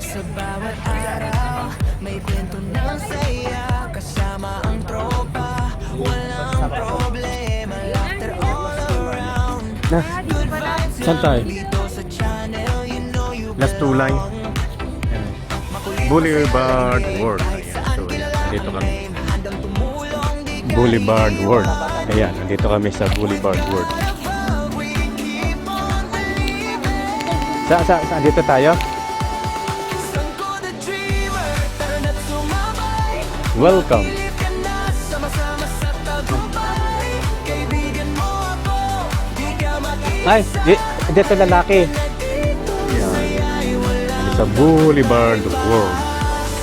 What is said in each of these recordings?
Sa bawat araw, may kwento ng saya. Kasama ang tropa, walang problema. Laughter all around. Na, Good vibes saan tayo? dito sa channel. You know you Last tulay. Boulevard World. So, dito kami. handang tumulong. Di Boulevard World. Ayan, nandito kami sa Boulevard World. we keep on believing. Saan dito tayo? Sangko the dreamer, tara na't sumabay. Welcome. Believe ka na, sama-sama sa tagumpay. Kaibigan mo ako, di ka Ay, mag-isa. dito lalaki. Nandito saya'y walang Sa Boulevard World.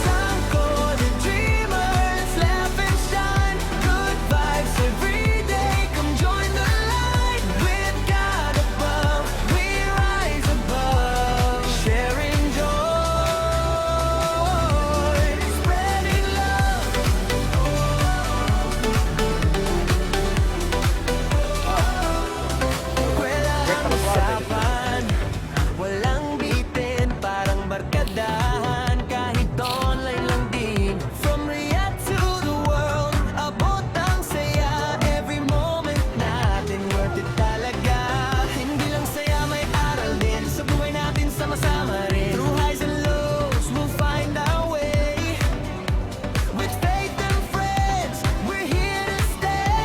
sangko the dreamer. Let's laugh and shine. Good vibes every day. Come join the light. With God above, we rise above. Sharing joy, spreading love. Walang usapan, walang bitin, parang barkadahan. Kahit online lang din. From Riyadh to the world, abot ang saya. Every moment natin worth it talaga. Hindi lang saya, may aral din. Sa buhay natin sama-sama rin. Through highs and lows, we'll find our way. With faith and friends, we're here to stay.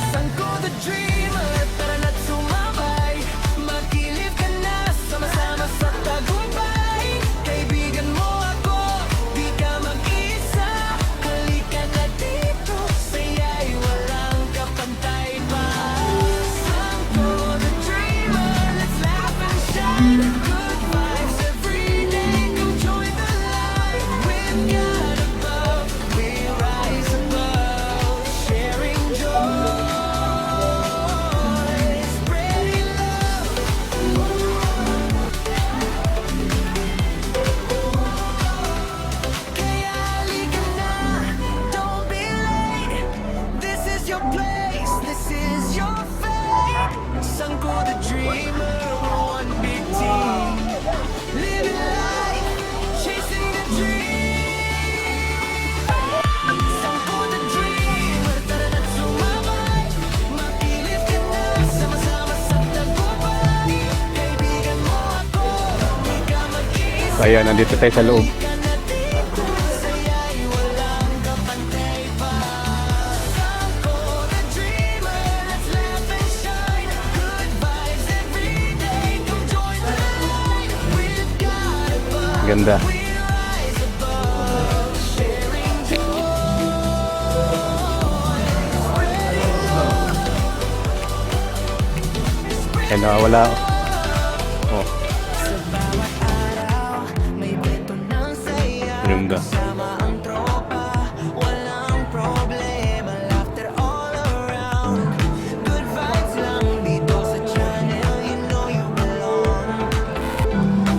Sangko the dreamer, tara na't sumabay. Magkilip ka na, sama-sama sa tagumpay. Kaibigan mo ako, di ka mag-isa. Halika na dito, saya'y walang kapantay pa. Sangko the dreamer, let's laugh and shine. Good vibes every day, come join the light. With God above, we rise above. Sharing joy, spreading love. Kaya halika na, don't be late. This is your place, this is your fate. Sangko the dreamer, one big team. Living life, chasing the dream. Sangko the dreamer, tara na't sumabay. Makilip ka na, sama-sama sa tagumpay. Kaibigan mo ako, di ka mag-iisa. Kaya nandito tayo sa loob. Ka na dito, saya'y walang kapantay pa. Sangko the dreamer, let's laugh and shine. Good vibes every day, come join the light. With God above, Ganda. we rise above. Sharing joy, Kaya nawawala. Oh, sa bawat araw, may kwento ng saya. ganda. Kasama ang tropa, walang problema. Laughter all around. Good vibes lang dito sa channel. You know you belong.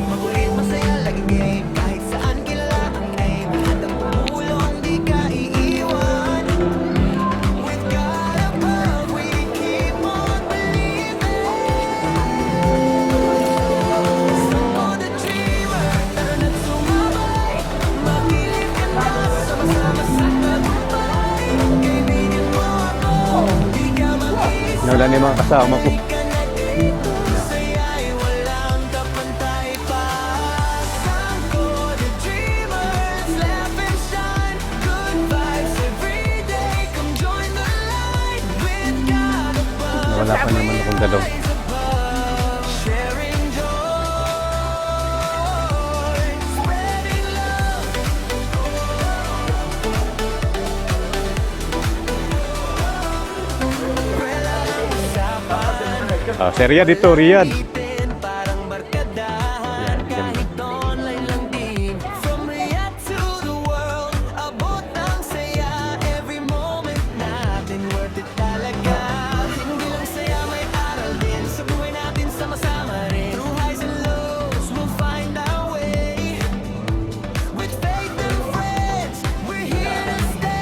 Makulit, masaya, laging game. Kahit saan kilala ang aim. Handang tumulong, di ka iiwan. With God above, we keep on believing. Sangko the dreamer, tara na't sumabay. Makilip ka na, sama-sama sa tagumpay. Kaibigan mo ako, di ka mag-isa. Nawala na yung mga kasama ko. Halika na dito, saya'y walang kapantay pa. Sangko the dreamer, let's laugh and shine. Good vibes every day, come join the light. With God above, Nawala pa naman akong dalaw. rise above. Sharing joy, spreading love. Walang usapan, Sa Riyadh dito, Riyadh. bitin, parang barkadahan. Kahit online lang din. From Riyadh to the world, abot ang saya. Every moment natin worth it talaga. Hindi lang saya, may aral din. Sa buhay natin sama-sama rin. Through highs and lows, we'll find our way. With faith and friends, we're here to stay.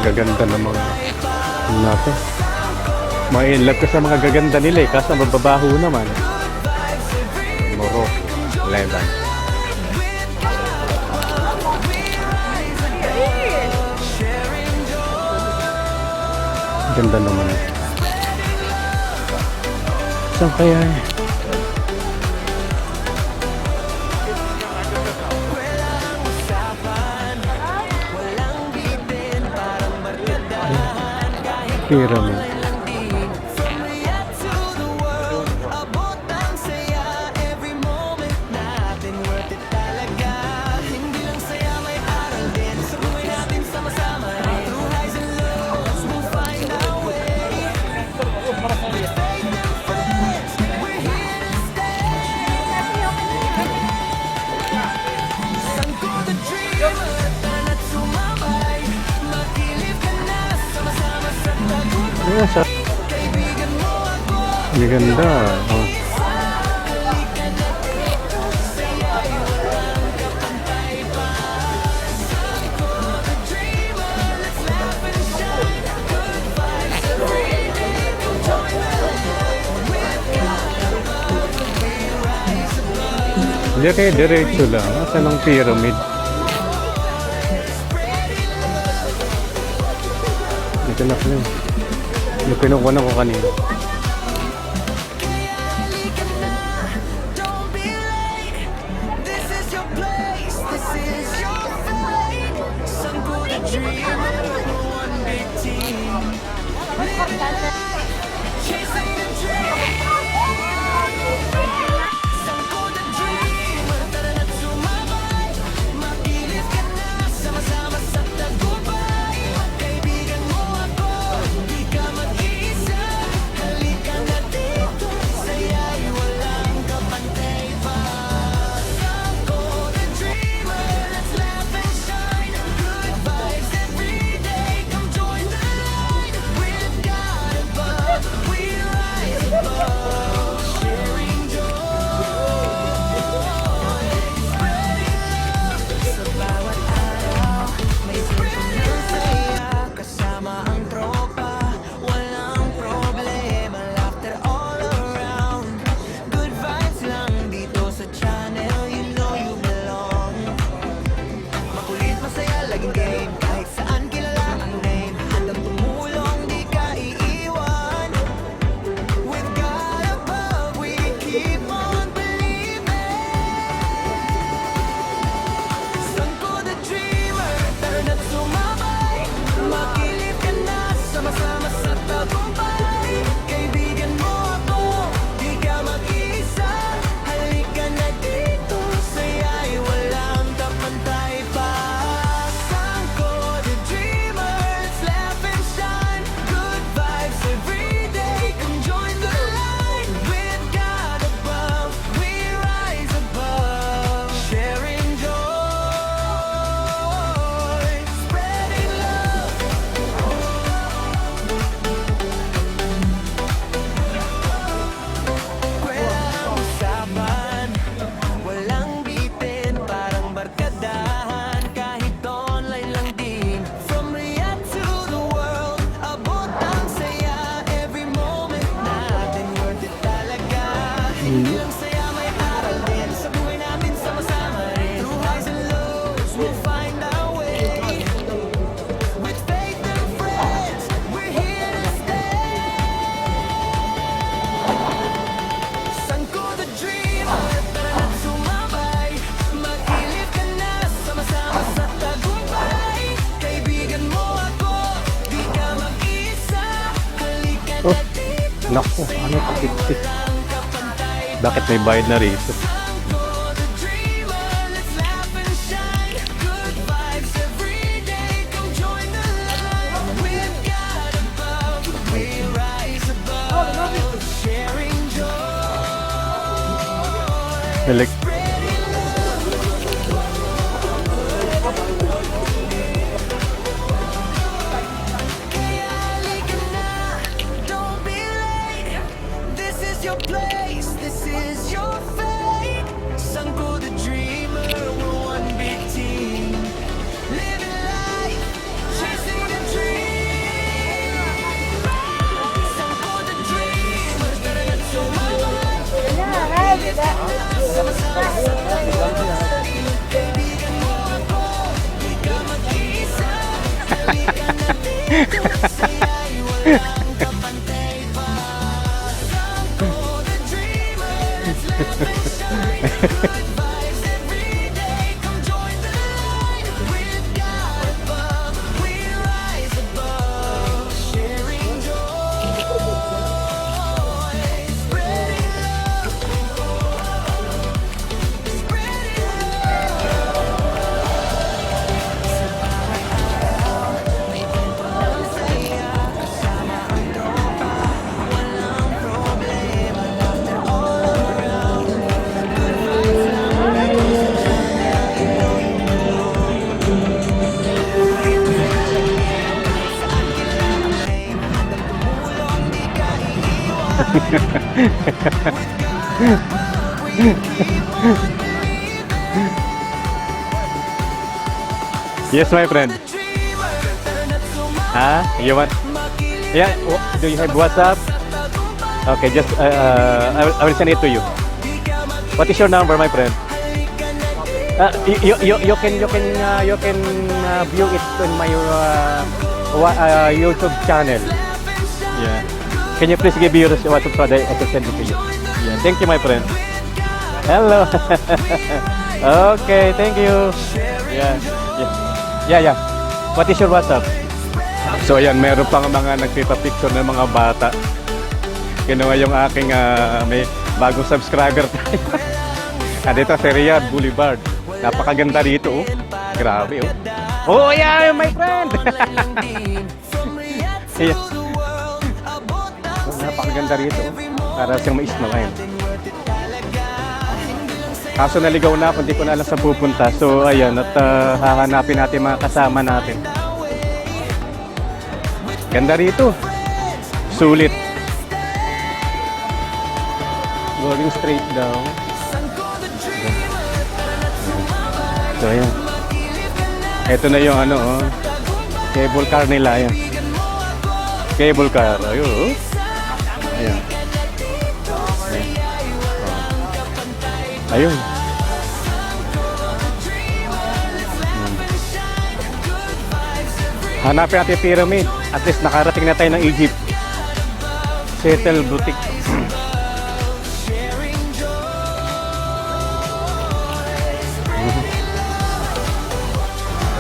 Gaganda ng mga natin. Mga in love ka sa mga gaganda nila eh, kaso mababaho naman. Morocco, Lebanon. Ganda naman. Saan kaya eh? Pyramid. Ayan siya. Ang ganda. Oh. Diretso lang. Asan ang pyramid? Dito na kami. Yung pinukuha ko kanina. Oh, naku, ano kapit? Bakit may bayad na rito? Elect Don't be late. This is your place. This is your fate. Sanko the dreamer, we're one big team. Living life, chasing a dream. Sanko the dreamer, that's so my life. Sama-sama sa kaibigan mo ako. Di ka mag-iisa. Halika na dito, saya'y walang kapantay pa. Sanko the dreamer, let's live and shine. Good vibes every day, come join the line. With God above, we rise above. Sharing joy, spreading love, spreading love. Yes, my friend. You want? Yeah. Do you have WhatsApp? Okay, just I will send it to you. What is your number, my friend? You can view it on my YouTube channel. Yeah. Can you please give your WhatsApp so that I can send it to you? Yeah. Thank you, my friend. Hello. Okay, thank you. Yeah. Yeah. What is your WhatsApp? So ayan, meron pang mga nagpipapicture ng mga bata. Kinuha yung aking may bagong subscriber tayo. Dito sa Riyadh Boulevard. Napakaganda dito, oh. Grabe, oh. Oh, yeah, my friend. Yeah. Oh, napakaganda rito, oh. Para siyang mais-no ngayon. Kaso naligaw na ako, hindi ko na alam saan pupunta. So ayan, at hahanapin natin mga kasama natin. Ganda rito. Sulit. Going straight down. So ayan. Ito na yung ano, oh. Cable car nila, ayan. Cable car, ayun, oh. Ayan. Ayun. Hanapin natin yung pyramid. At least nakarating na tayo ng Egypt. Settle Boutique.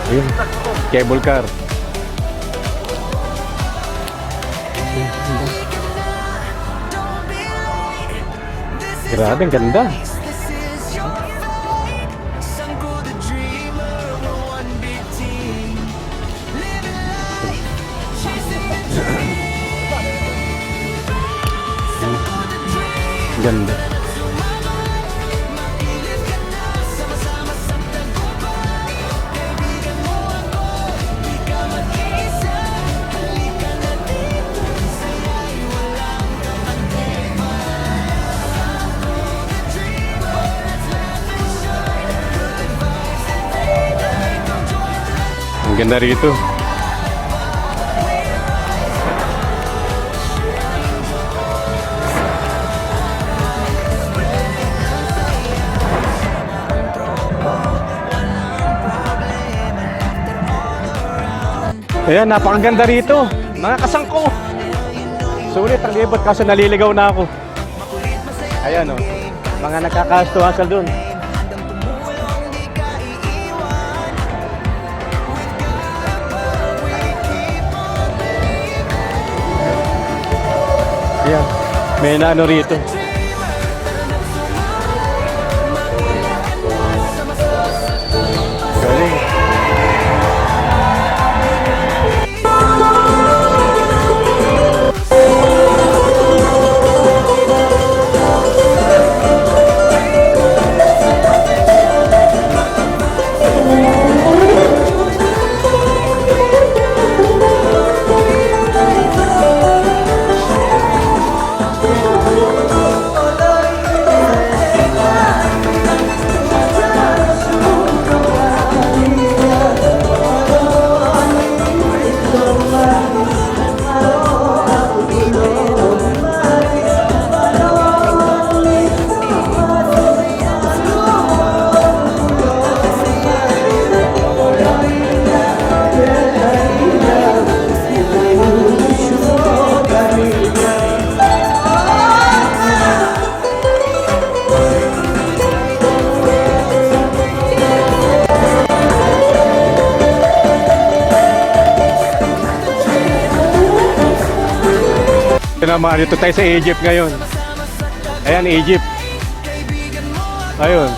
Ayun. Cable car. Grabe, ang ganda. Ganda. Ang ganda rito. Ayan, napakaganda rito. Mga kasangko. Sulit ang libot kaso naliligaw na ako. Ayan, oh. Mga nakakastuhasal dun. Ayan. May naano rito. Galing. Ito naman, dito tayo sa Egypt ngayon. Ayan, Egypt. Ayun.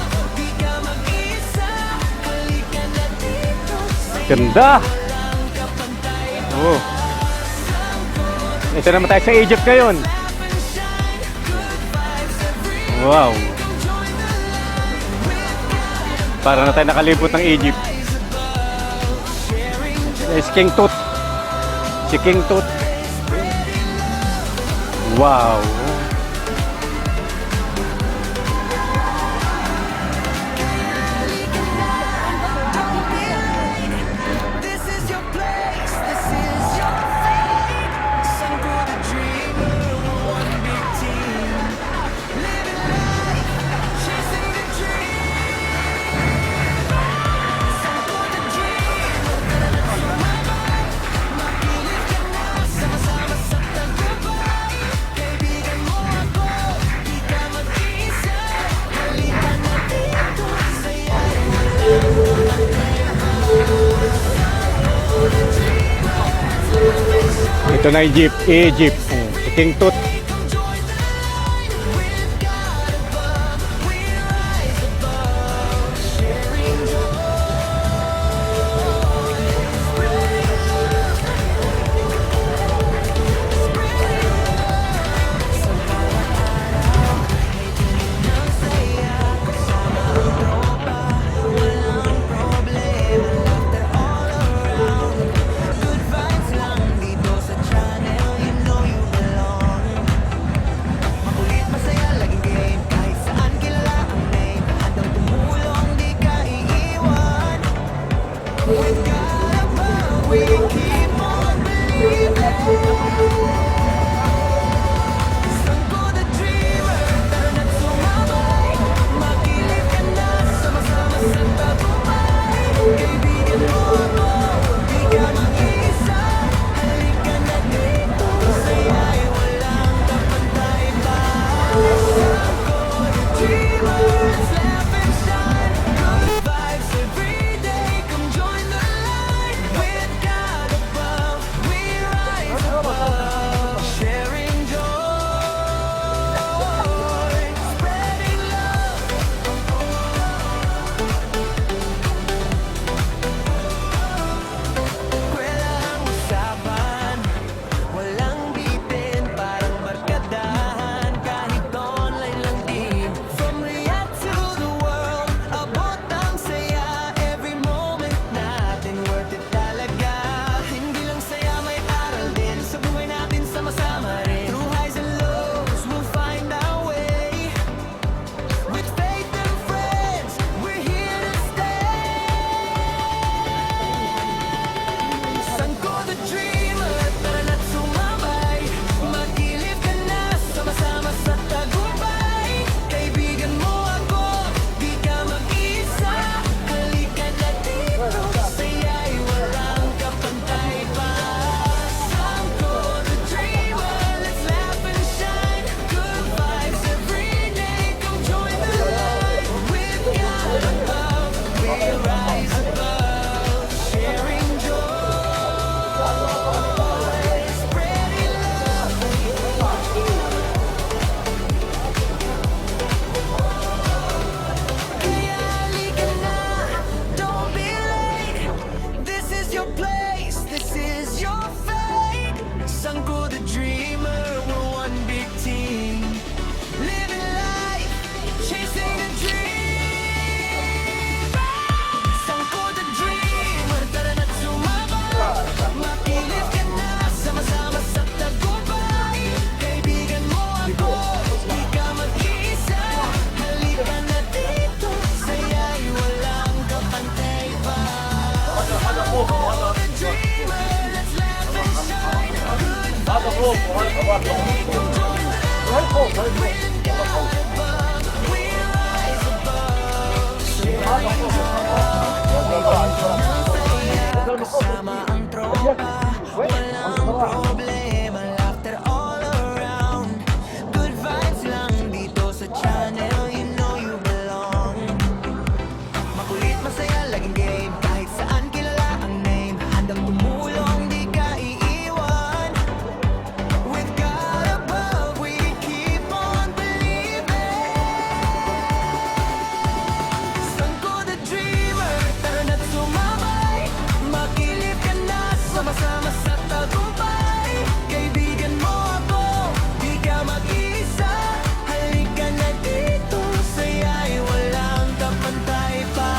Ganda! Oh. Ito naman tayo sa Egypt ngayon. Wow. Para na tayo nakalibot ng Egypt. Si King Tut. Si King Tut. Wow. This is your place, this is your fate. Sung for the dreamer, one big team. Living life, chasing the dream. Sung for the dreamer, sumabay. Makinig ka na, sama-sama sa tagumpay. Kaibigan mo ako, di ka mag-iisa. Halika na dito, saya Ito na Egypt. Egypt. Oh, si King Tut. Kasama ang tropa, walang problema, laughter all around. Good vibes lang dito sa channel, you know you belong. Makulit, masaya, laging game, kahit saan kilala ang name. Handang tumulong, di ka iiwan. With God above, we keep on believing. Sangko the dreamer, tara na't sumabay. Makilip ka na, sama-sama sa tagumpay. Kaibigan mo ako, di ka mag-isa. Halika na dito, saya'y walang kapantay pa.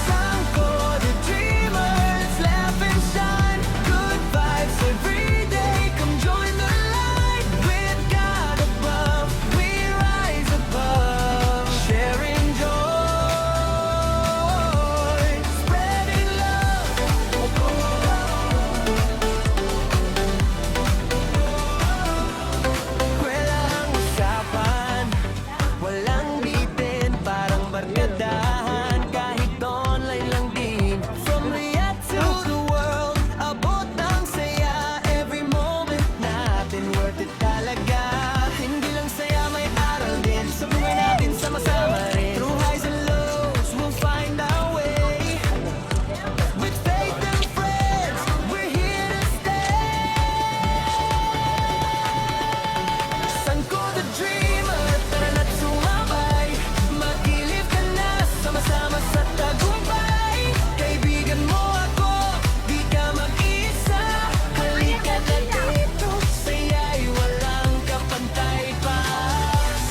Sangko the dreamer, let's laugh and shine. Good vibes every day, come join the light. With God above, we rise above. Sharing joy, spreading love. Kwelahang usapan, walang bitin, parang barkadahan. Kahit online lang din, from Riyadh to the world, abot ang saya. Every moment natin worth it talaga. Hindi lang saya, may aral din. Sa buhay natin sama-sama rin. Through highs and lows, we'll find our way. With faith and friends, we're here to stay. Sangko the dreamer, tara na't sumabay. Magilip ka na, sama-sama sa tagumpay. Kaibigan mo ako, di ka mag-isa. Halika na dito, saya'y walang kapantay pa.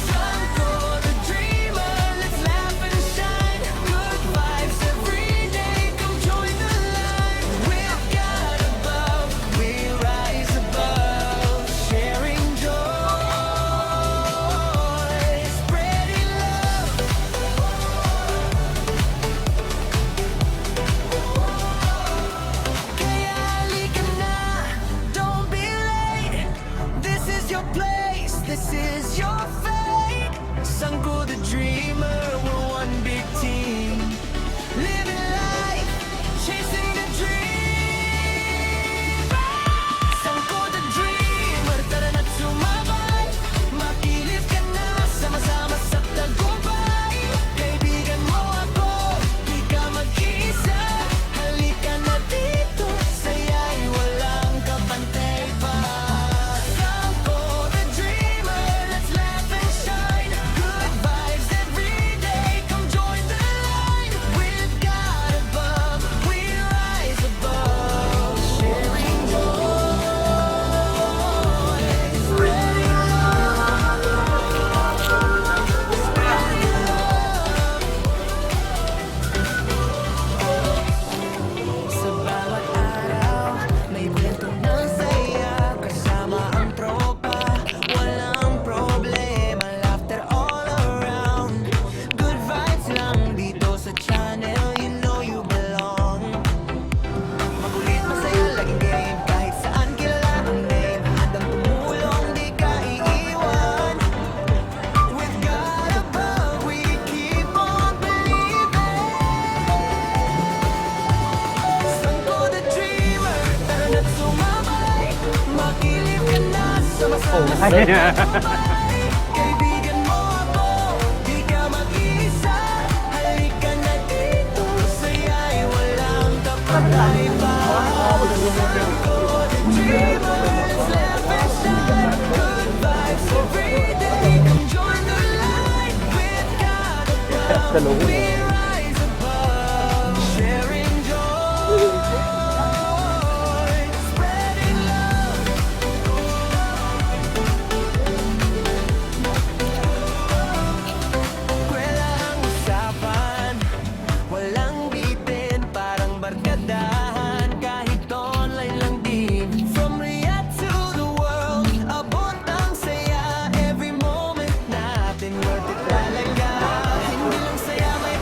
Sangko the dreamer, let's laugh and shine. Good vibes every day, come join the line. With God above, we rise above. Sharing joy, spreading love. Kaya halika na, don't be late. This is your place, this is your fate. Sangko the dreamer, we're one big team. Living life, chasing the dream. Sangko the dreamer, tara na't sumabay. Makilip ka na, sama-sama sa tagumpay. Kaibigan mo ako, di ka mag-isa. Halika na dito, saya'y walang kapantay pa. Sangko the dreamer, let's laugh and shine. Good vibes every day, come join the line. With God above, we rise above. Sharing joy, spreading love. Sa bawat araw, may kwento ng saya. Kasama ang tropa, walang problema. Laughter all around. Good vibes lang dito sa channel, you know you belong. Makulit, masaya, laging game, kahit saan kilala ang name. Handang tumulong, di ka iiwan. With God above, we keep on believing. Sangko the dreamer, tara na't sumabay. Makilip ka na, sama-sama sa tagumpay. Kaibigan mo ako, di ka mag-isa. Halika na dito, saya'y walang kapantay pa. Sangko the dreamer, let's laugh and shine. Good vibes every day, come join the line. With God above, we rise above. Sharing joy, spreading love. Kwelahang usapan, walang bitin, parang barkadahan. Kahit online lang din, from Riyadh to the world, abot ang saya. Every moment natin worth it talaga. Hindi lang saya, may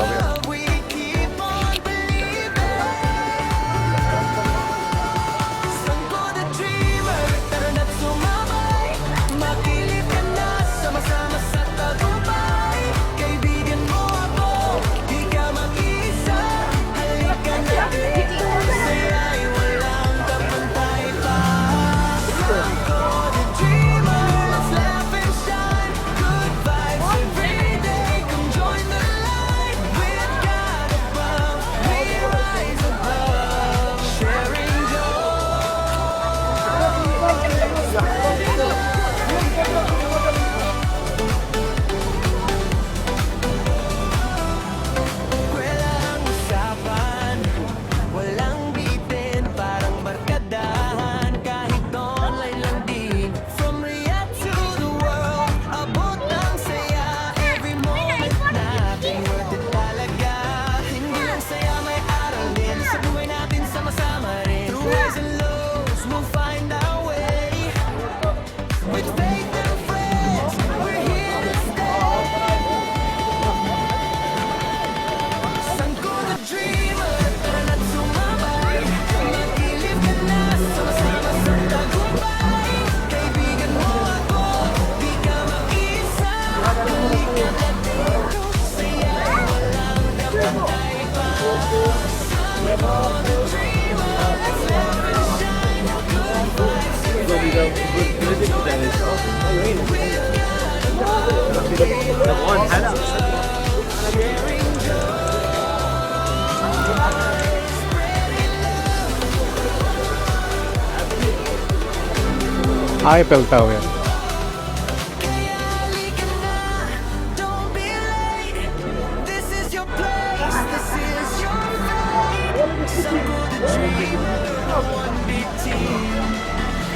Tower. We keep on believing. Sangko the dreamer, tara na't sumabay. Makilip ka na, sama-sama sa tagumpay. Kaibigan mo ako, di ka mag-isa. Halika na dito, saya'y walang kapantay pa. Sangko the dreamer, let's laugh and shine. Good vibes every day, come join the line. With God above, we rise above. Sharing joy. Walang usapan, walang bitin, parang barkadahan. Kahit online lang din, from Riyadh to the world, abot ng saya. Every moment natin worth it talaga. Hindi lang saya, may aral din. Sa buhay natin sama-sama rin. Through highs and lows, we'll find our way. With faith and friends, we're here to stay. Sangko the dreamer, tara na't sumabay. Magilip ka na, sama-sama sa tagumpay. Kaibigan mo ako, di ka mag-isa. Halika na dito, saya'y walang kapantay pa. Sangko the dreamer, let's laugh and shine. Good vibes every day, come join the line. With God above, sharing joy. Eiffel Tower. Kaya halika na, don't be late. This is your place, this is your fate. Sangko the dreamer, one big team.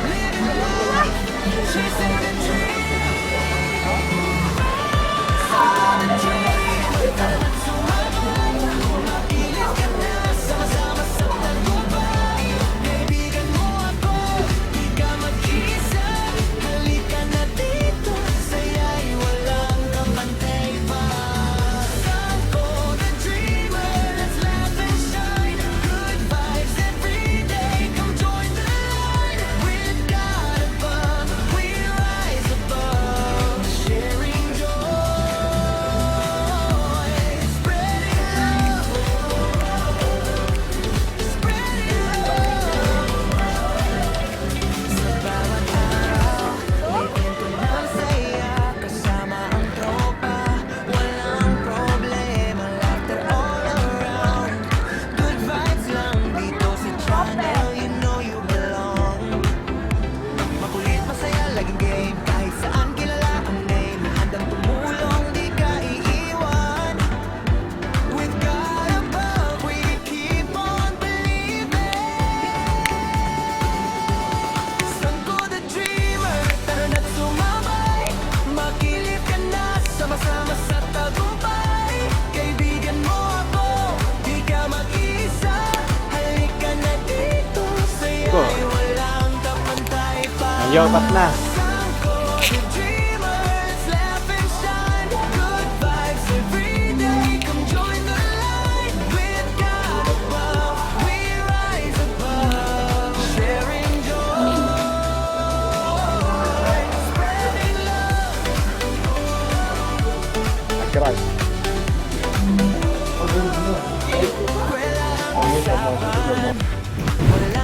Living life, chasing the dream. Sangko the dreamer, tara na't sumabay. Makilip ka na, sama-sama sa tagumpay. Kaibigan mo ako, di ka mag-isa. Halika na dito, saya'y walang kapantay pa. Sangko the dreamer, let's laugh and shine. Good vibes every day, come join the line. With God above, we rise above. Sharing joy, spreading love, spreading love. Sa bawat araw, may kwento ng saya. Kasama ang tropa, walang problema. Laughter all around. Good vibes lang dito sa channel, you know you belong. Makulit, masaya, laging game. Kahit saan kilala ang name. Handang tumulong, di ka iiwan. With God above, we keep on believing. Sangko the dreamer, tara na't sumabay. Makilip ka na, sama-sama sa tagumpay. Kaibigan mo ako, di ka mag-isa. Halika na dito, saya'y walang kapantay pa. Yopat na. Sangko the dreamer, let's laugh and shine. Good vibes every day, come join the line. With God above, we rise above. Sharing joy, spreading love. Walang usapan, walang